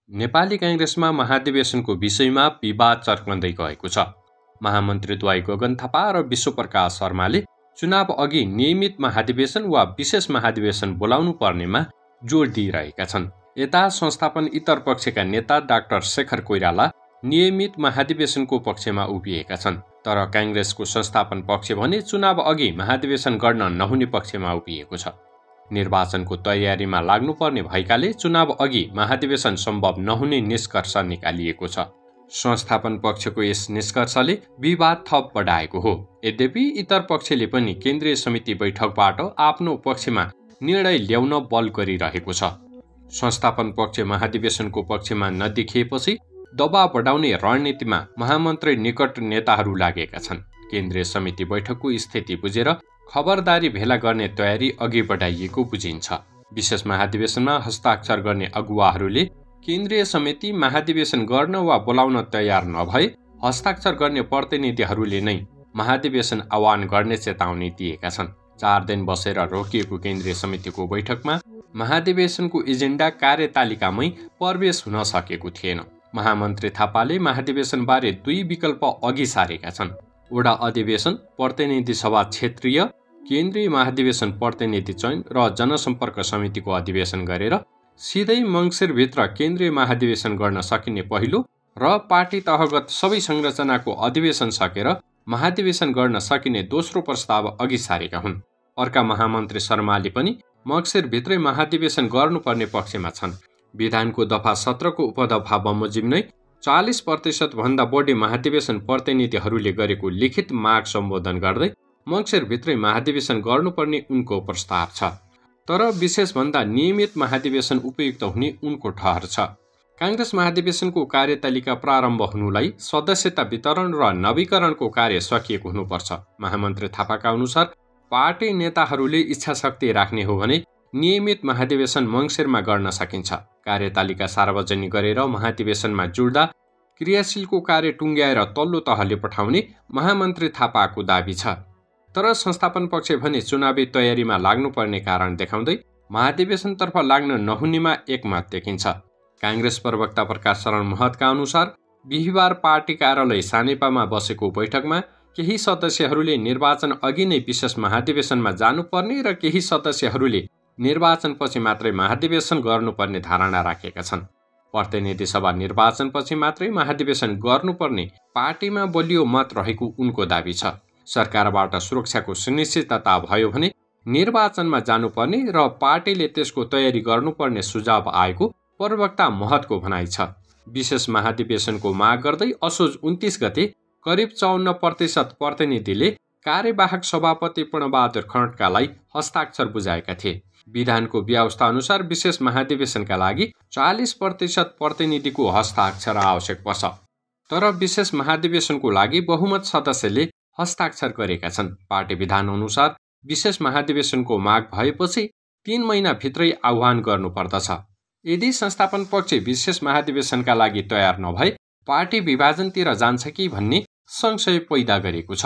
नेपाली कांग्रेसमा महाधिवेशनको विषयमा विवाद चर्कँदै गएको छ। महामन्त्रीद्वय गगन थापा र विश्वप्रकाश शर्माले चुनाव अघि नियमित महाधिवेशन वा विशेष महाधिवेशन बोलाउनु पर्नेमा जोड दिइरहेका छन्। यता संस्थापन इतर पक्षका नेता डाक्टर शेखर कोइराला नियमित महाधिवेशनको पक्षमा उभिएका छन्, तर कांग्रेसको संस्थापन पक्ष भने चुनाव अघि महाधिवेशन गर्न नहुने पक्षमा उभिएको छ। निर्वाचनको तयारीमा लाग्नुपर्ने भएकाले चुनाव अघि महाधिवेशन सम्भव नहुने निष्कर्ष निकालिएको छ। संस्थापन पक्षको यस निष्कर्षले विवाद थप बढाएको हो। यद्यपि इतर पक्षले पनि केन्द्रीय समिति बैठकबाट आफ्नो पक्षमा निर्णय ल्याउन बल गरिरहेको छ। संस्थापन पक्ष महाधिवेशनको पक्षमा नदेखिएपछि दबाव बढाउने रणनीतिमा महामन्त्री निकट नेताहरू लागेका छन्। केन्द्रीय समिति बैठकको स्थिति बुझेर खबरदारी भेला गर्ने तयारी अघि बढाइएको बुझिन्छ। विशेष महाधिवेशनमा हस्ताक्षर गर्ने अगुवाहरूले केन्द्रीय समिति महाधिवेशन गर्न वा बोलाउन तयार नभए हस्ताक्षर गर्ने प्रतिनिधिहरूले नै महाधिवेशन आह्वान गर्ने चेतावनी दिएका छन्। 4 दिन बसेर रोकिएको केन्द्रीय समितिको बैठकमा महाधिवेशनको एजेन्डा कार्यतालिकामै प्रवेश हुन सकेको थिएन। महामन्त्री थापाले महाधिवेशनबारे 2 विकल्प अघि सारेका छन्। वडा अधिवेशन, प्रतिनिधि सभा क्षेत्रीय, केन्द्रीय महाधिवेशन प्रतिनिधि चयन र जनसम्पर्क समितिको अधिवेशन गरेर सिधै मङ्सिरभित्र केन्द्रीय महाधिवेशन गर्न सकिने पहिलो र पार्टी तहगत सबै संरचनाको अधिवेशन सकेर महाधिवेशन गर्न सकिने दोस्रो प्रस्ताव अघि सारेका हुन्। अर्का महामन्त्री शर्माले पनि मङ्सिरभित्रै महाधिवेशन गर्नुपर्ने पक्षमा छन्। विधानको दफा 17 को उपदफा बमोजिम नै 40% भन्दा बढी महाधिवेशन प्रतिनिधिहरूले गरेको लिखित माग सम्बोधन गर्दै मङ्सिरभित्रै महाधिवेशन गर्नुपर्ने उनको प्रस्ताव छ। तर विशेषभन्दा नियमित महाधिवेशन उपयुक्त हुने उनको ठहर छ। कांग्रेस महाधिवेशनको कार्यतालिका प्रारम्भ हुनुलाई सदस्यता वितरण र नवीकरणको कार्य सकिएको हुनुपर्छ। महामन्त्री थापाका अनुसार पार्टी नेताहरूले इच्छाशक्ति राख्ने हो भने नियमित महाधिवेशन मङ्सिरमा गर्न सकिन्छ। कार्यतालिका सार्वजनिक गरेर महाधिवेशनमा जुड्दा क्रियाशीलको कार्य टुङ्ग्याएर तल्लो तहले पठाउने महामन्त्री थापाको दाबी छ। तर संस्थापन पक्ष भने चुनावी तयारीमा लाग्नुपर्ने कारण देखाउँदै महाधिवेशनतर्फ लाग्न नहुनेमा एकमत देखिन्छ। कांग्रेस प्रवक्ता प्रकाश शरण महतका अनुसार बिहिबार पार्टी कार्यालय सानेपामा बसेको बैठकमा केही सदस्यहरूले निर्वाचन अघि नै विशेष महाधिवेशनमा जानुपर्ने र केही सदस्यहरूले निर्वाचनपछि मात्रै महाधिवेशन गर्नुपर्ने धारणा राखेका छन्। प्रतिनिधि सभा निर्वाचनपछि मात्रै महाधिवेशन गर्नुपर्ने पार्टीमा बलियो मत रहेको उनको दाबी छ। सरकारबाट सुरक्षाको सुनिश्चितता भयो भने निर्वाचनमा जानुपर्ने र पार्टीले त्यसको तयारी गर्नुपर्ने सुझाव आएको प्रवक्ता महतको भनाइ छ। विशेष महाधिवेशनको माग गर्दै असोज 29 गते करिब 54% प्रतिनिधिले कार्यवाहक सभापति पूर्णबहादुर खड्कालाई हस्ताक्षर बुझाएका थिए। विधानको व्यवस्था अनुसार विशेष महाधिवेशनका लागि 40% प्रतिनिधिको हस्ताक्षर आवश्यक पर्छ। तर विशेष महाधिवेशनको लागि बहुमत सदस्यले हस्ताक्षर गरेका छन्। पार्टी विधान अनुसार विशेष महाधिवेशनको माग भएपछि 3 महिनाभित्रै आह्वान गर्नुपर्दछ। यदि संस्थापन पक्ष विशेष महाधिवेशनका लागि तयार नभए पार्टी विभाजनतिर जान्छ कि भन्ने संशय पैदा गरेको छ।